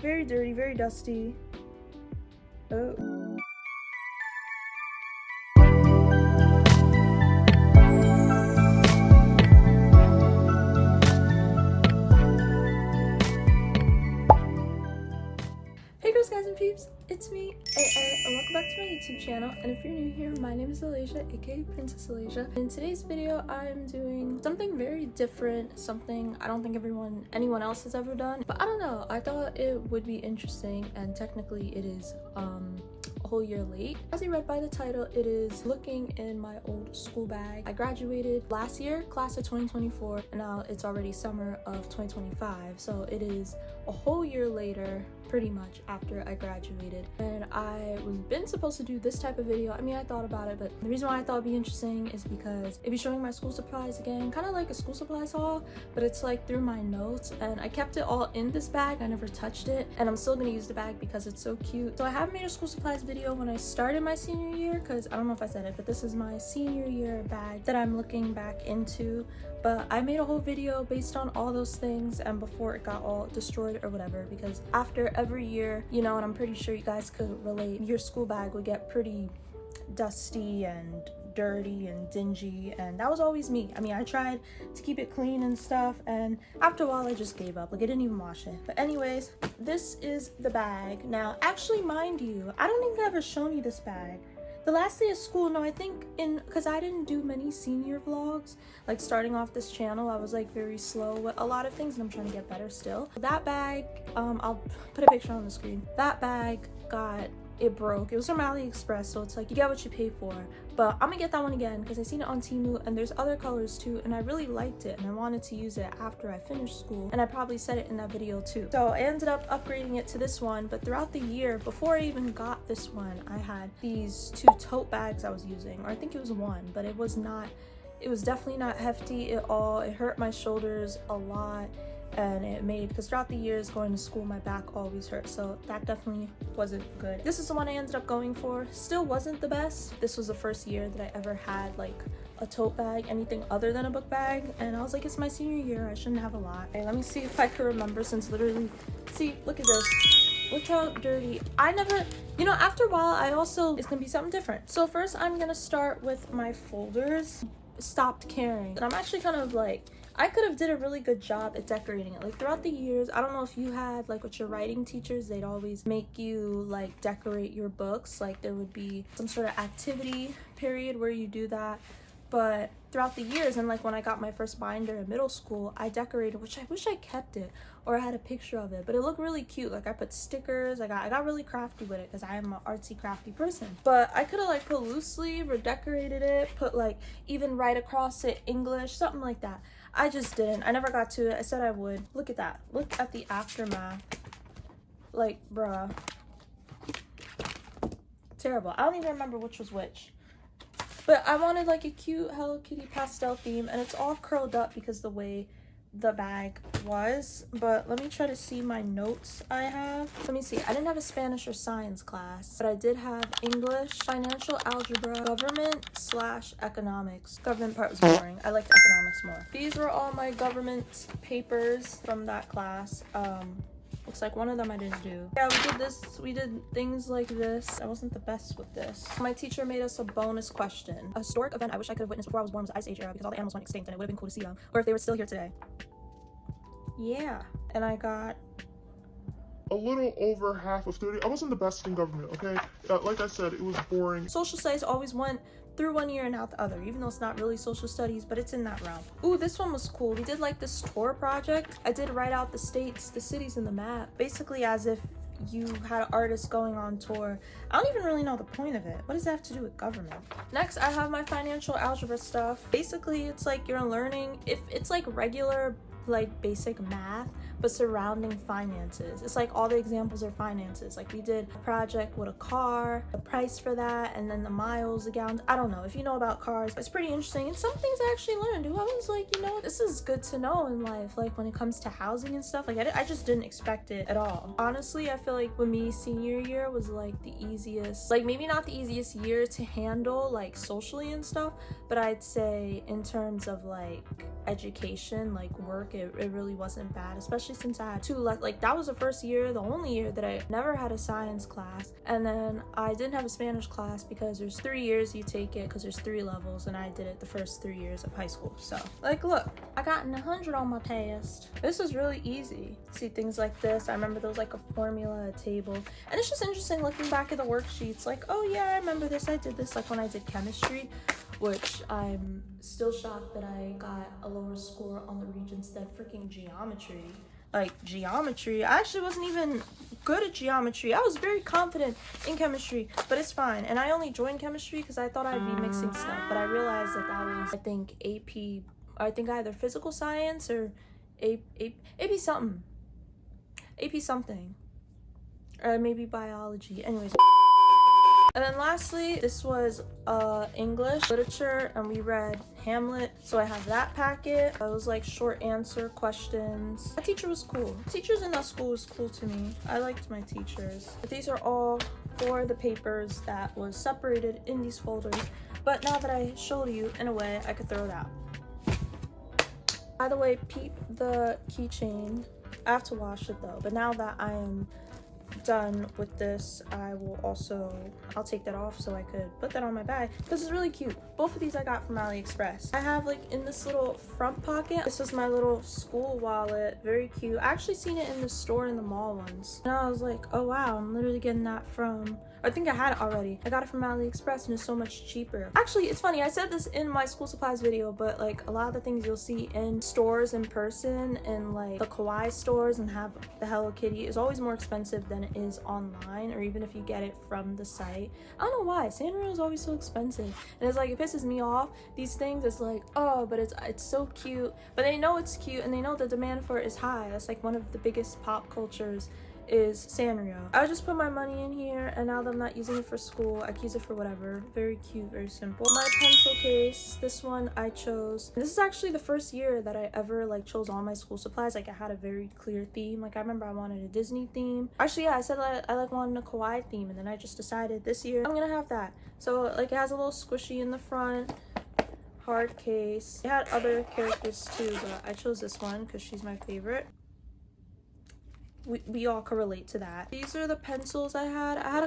Very dirty, very dusty. Oh. Hey girls, guys, and peeps, it's me, 𝐒𝐜𝐢𝐚𝐥, and welcome back to my YouTube channel. And if you're new here, my name is 𝐒𝐈𝐴, aka Princess 𝐒𝐈𝐴. In today's video, I'm doing something very different, something I don't think anyone else has ever done. But I don't know, I thought it would be interesting, and technically it is a whole year late. As you read by the title, it is looking in my old school bag. I graduated last year, class of 2024, and now it's already summer of 2025. So it is a whole year later, pretty much, after I graduated. And I was been supposed to do this type of video. I mean, I thought about it, but the reason why I thought it'd be interesting is because it'd be showing my school supplies again, kind of like a school supplies haul, but it's like through my notes, and I kept it all in this bag. I never touched it, and I'm still gonna use the bag because it's so cute. So I haven't made a school supplies video when I started my senior year, because I don't know if I said it, but this is my senior year bag that I'm looking back into. But I made a whole video based on all those things and before it got all destroyed or whatever, because after every year, you know, and I'm pretty sure you guys could relate, your school bag would get pretty dusty and dirty and dingy, and that was always me. I mean, I tried to keep it clean and stuff, and after a while I just gave up. Like, I didn't even wash it. But anyways, this is the bag. Now, actually, mind you, I don't think I've ever shown you this bag. The last day of school, no, I think because I didn't do many senior vlogs, like starting off this channel, I was like very slow with a lot of things, and I'm trying to get better still. That bag, I'll put a picture on the screen. That bag it broke. It was from AliExpress, so it's like you get what you pay for. But I'm gonna get that one again because I seen it on Temu, and there's other colors too, and I really liked it, and I wanted to use it after I finished school, and I probably said it in that video too. So I ended up upgrading it to this one. But throughout the year, before I even got this one, I had these two tote bags I was using, or I think it was one, but it was definitely not hefty at all. It hurt my shoulders a lot, and it made, because throughout the years going to school, my back always hurt, so that definitely wasn't good. This is the one I ended up going for. Still wasn't the best. This was the first year that I ever had like a tote bag, anything other than a book bag, and I was like, it's my senior year, I shouldn't have a lot. Okay, let me see if I can remember, since literally, see, look at this. Look how dirty. I never, you know, after a while, it's gonna be something different. So first I'm gonna start with my folders. Stopped caring, and I'm actually kind of like, I could have did a really good job at decorating it. Like throughout the years, I don't know if you had like with your writing teachers, they'd always make you like decorate your books. Like there would be some sort of activity period where you do that. But throughout the years, and like when I got my first binder in middle school, I decorated, which I wish I kept it or I had a picture of it, but it looked really cute. Like I put stickers, I got really crafty with it because I am an artsy crafty person. But I could have like put loose sleeve or decorated it, put like even right across it English, something like that. I just didn't. I never got to it. I said I would. Look at that. Look at the aftermath. Like, bruh. Terrible. I don't even remember which was which. But I wanted like a cute Hello Kitty pastel theme, and it's all curled up because the way the bag was. But let me try to see my notes I have. Let me see. I didn't have a Spanish or science class, but I did have English, financial algebra, government/economics. Government part was boring. I liked economics more. These were all my government papers from that class. Looks like one of them I didn't do. Yeah, we did this. We did things like this. I wasn't the best with this. My teacher made us a bonus question. A historic event I wish I could have witnessed before I was born was the Ice Age era, because all the animals went extinct, and it would have been cool to see them, or if they were still here today. Yeah, and I got a little over half of 30. I wasn't the best in government, okay? Like I said, it was boring. Social studies always went through one year and out the other, even though it's not really social studies, but it's in that realm. Ooh, this one was cool. We did like this tour project. I did write out the states, the cities, and the map, basically as if you had an artist going on tour. I don't even really know the point of it. What does that have to do with government? Next, I have my financial algebra stuff. Basically, it's like you're learning, if it's like regular like basic math, but surrounding finances. It's like all the examples are finances. Like we did a project with a car, the price for that, and then the miles, the gallons. I don't know if you know about cars. It's pretty interesting, and some things I actually learned. I was like, you know, this is good to know in life, like when it comes to housing and stuff. Like I just didn't expect it at all. Honestly, I feel like with me, senior year was like the easiest, like maybe not the easiest year to handle like socially and stuff, but I'd say in terms of like education, like work it really wasn't bad, especially since I had two like that was the first year, the only year that I never had a science class, and then I didn't have a Spanish class because there's 3 years you take it because there's 3 levels, and I did it the first 3 years of high school. So like, look, I got an 100 on my test. This was really easy. See things like this. I remember there was like a formula, a table, and it's just interesting looking back at the worksheets, like, oh yeah, I remember this, I did this, like when I did chemistry, which I'm still shocked that I got a lower score on the Regents than freaking geometry. Like geometry, I actually wasn't even good at geometry. I was very confident in chemistry, but it's fine. And I only joined chemistry because I thought I'd be mixing stuff, but I realized that that was, I think, AP, I think either physical science or AP something, or maybe biology. Anyways. And then lastly, this was English literature, and we read Hamlet. So I have that packet. It was like short answer questions. My teacher was cool. Teachers in that school was cool to me. I liked my teachers. But these are all for the papers that was separated in these folders. But now that I showed you, in a way, I could throw it out. By the way, peep the keychain. I have to wash it though. But now that I am done with this, I'll take that off so I could put that on my bag because it's really cute. Both of these I got from AliExpress. I have like in this little front pocket, this is my little school wallet, very cute. I actually seen it in the store in the mall once, and I was like, oh wow, I'm literally getting that from, I think I had it already. I got it from AliExpress and it's so much cheaper. Actually, it's funny, I said this in my school supplies video, but like a lot of the things you'll see in stores in person, and like the kawaii stores and have the Hello Kitty, is always more expensive than it is online, or even if you get it from the site. I don't know why Sanrio is always so expensive, and it's like, it pisses me off. These things, it's like, oh, but it's so cute, but they know it's cute and they know the demand for it is high. That's like one of the biggest pop cultures is Sanrio. I just put my money in here, and now that I'm not using it for school, I can use it for whatever. Very cute, very simple. My pencil case, this one I chose. This is actually the first year that I ever like chose all my school supplies. Like I had a very clear theme. Like I remember I wanted a Disney theme. Actually, yeah, I said I like wanted a kawaii theme, and then I just decided this year I'm gonna have that. So like it has a little squishy in the front. Hard case. It had other characters too, but I chose this one because she's my favorite. We all can relate to that. These are the pencils I had. I had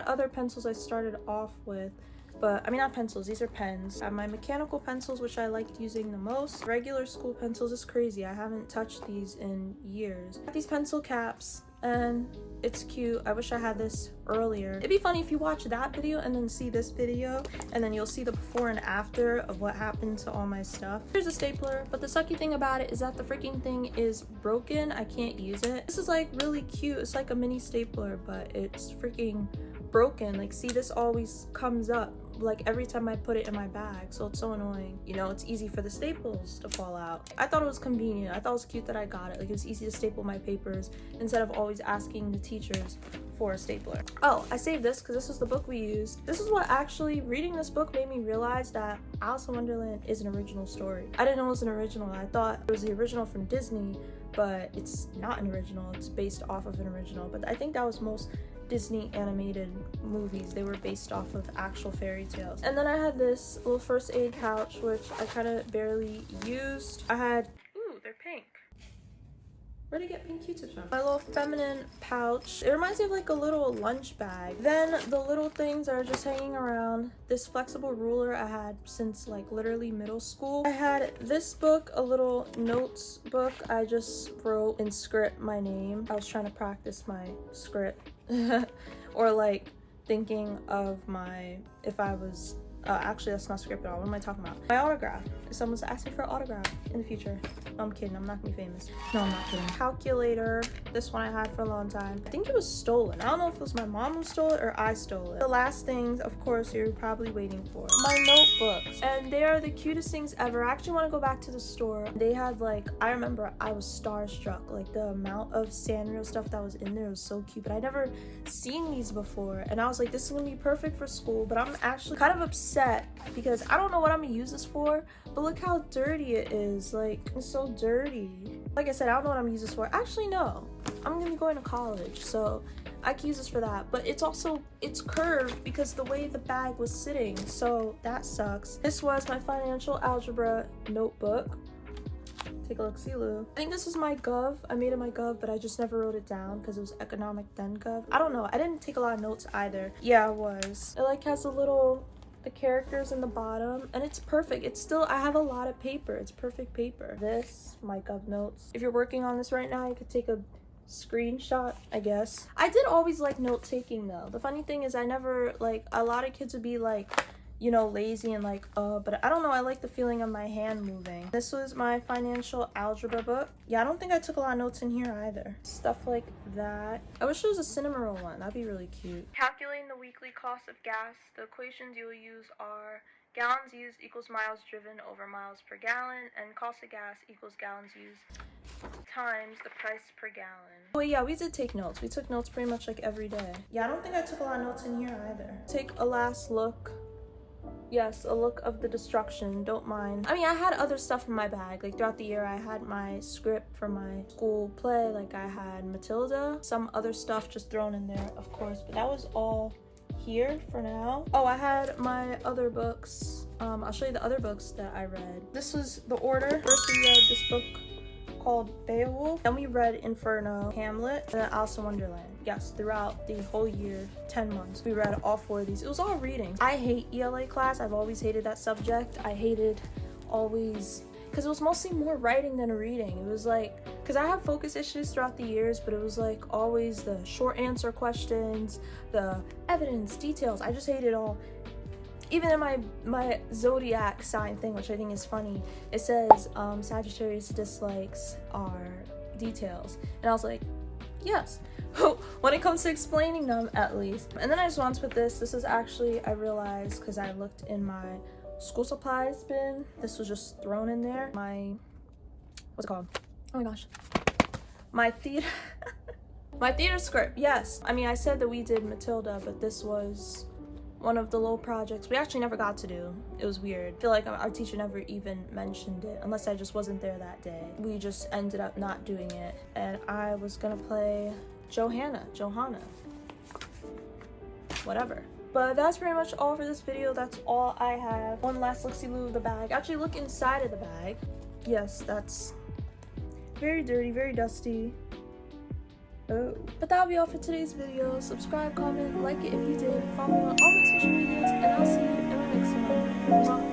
other pencils I started off with, but I mean, not pencils, these are pens. I have my mechanical pencils, which I liked using the most. Regular school pencils is crazy. I haven't touched these in years. These pencil caps, and it's cute. I wish I had this earlier. It'd be funny if you watch that video and then see this video, and then you'll see the before and after of what happened to all my stuff. Here's a stapler, but the sucky thing about it is that the freaking thing is broken. I can't use it. This is like really cute. It's like a mini stapler, but it's freaking broken. Like, see, this always comes up like every time I put it in my bag, so it's so annoying. You know, it's easy for the staples to fall out. I thought it was convenient. I thought it was cute that I got it. Like, it was easy to staple my papers instead of always asking the teachers for a stapler. Oh, I saved this because this was the book we used. This is what actually, reading this book made me realize that Alice in Wonderland is an original story. I didn't know it was an original. I thought it was the original from Disney, but it's not an original. It's based off of an original. But I think that was most Disney animated movies. They were based off of actual fairy tales. And then I had this little first aid pouch, which I kind of barely used. I had, ooh, they're pink. Where'd I get pink Q-tips from? My little feminine pouch. It reminds me of like a little lunch bag. Then the little things are just hanging around. This flexible ruler I had since like literally middle school. I had this book, a little notes book. I just wrote in script my name. I was trying to practice my script. Or like thinking of my, if I was, actually that's not script at all. What am I talking about? My autograph. If someone's asking for an autograph in the future. No, I'm kidding. I'm not gonna be famous. No, I'm not kidding. Calculator. This one I had for a long time. I think it was stolen. I don't know if it was my mom who stole it or I stole it. The last things, of course, you're probably waiting for. My notebooks. And they are the cutest things ever. I actually want to go back to the store. They had like, I remember I was starstruck. Like the amount of Sanrio stuff that was in there was so cute. But I never seen these before. And I was like, this is gonna be perfect for school. But I'm actually kind of upset because I don't know what I'm gonna use this for. But look how dirty it is. Like, it's so dirty. Like I said, I don't know what I'm gonna use this for. Actually, no. I'm gonna be going to college, so I can use this for that. But it's also, it's curved because the way the bag was sitting, so that sucks. This was my financial algebra notebook. take a look, 𝐒𝐨𝐜𝐢𝐚𝐥. I think this is my gov. I made it my gov, but I just never wrote it down because it was economic then gov. I don't know. I didn't take a lot of notes either. Yeah, it was. It like has the characters in the bottom, and it's perfect. It's still, I have a lot of paper. It's perfect paper. This, my gov notes. If you're working on this right now, you could take a screenshot, I guess. I did always like note taking though. The funny thing is I never, like, a lot of kids would be like, you know, lazy and like, but I don't know, I like the feeling of my hand moving. This was my financial algebra book. Yeah, I don't think I took a lot of notes in here either. Stuff like that. I wish there was a cinema roll one. That'd be really cute. Calculating the weekly cost of gas. The equations you will use are gallons used equals miles driven over miles per gallon, and cost of gas equals gallons used times the price per gallon. Oh yeah, we did take notes. We took notes pretty much like every day. Yeah, I don't think I took a lot of notes in here either. Take a last look. Yes, a look of the destruction. Don't mind. I mean, I had other stuff in my bag. Like throughout the year, I had my script for my school play. Like I had Matilda, some other stuff just thrown in there, of course. But that was all here for now. Oh, I had my other books. I'll show you the other books that I read. This was the order. First we read this book called Beowulf. Then we read Inferno, Hamlet, and then Alice in Wonderland. Yes, throughout the whole year, 10 months, we read all 4 of these. It was all readings. I hate ELA class. I've always hated that subject. I hated always, because it was mostly more writing than reading. It was like, because I have focus issues throughout the years, but it was like always the short answer questions, the evidence, details. I just hate it all. Even in my zodiac sign thing, which I think is funny, it says Sagittarius dislikes are details. And I was like, yes, when it comes to explaining them at least. And then I just want to put this. This is actually, I realized, because I looked in my school supplies bin. This was just thrown in there. My, what's it called? Oh my gosh. My theater, my theater script, yes. I mean, I said that we did Matilda, but this was one of the little projects we actually never got to do. It was weird. I feel like our teacher never even mentioned it, unless I just wasn't there that day. We just ended up not doing it, and I was gonna play Johanna, whatever. But that's pretty much all for this video. That's all I have. One last look-see-loo of the bag. Actually, look inside of the bag. Yes, that's very dirty, very dusty. Oh. But that'll be all for today's video. Subscribe, comment, like it if you did. Follow me on all my social medias, and I'll see you in my next one.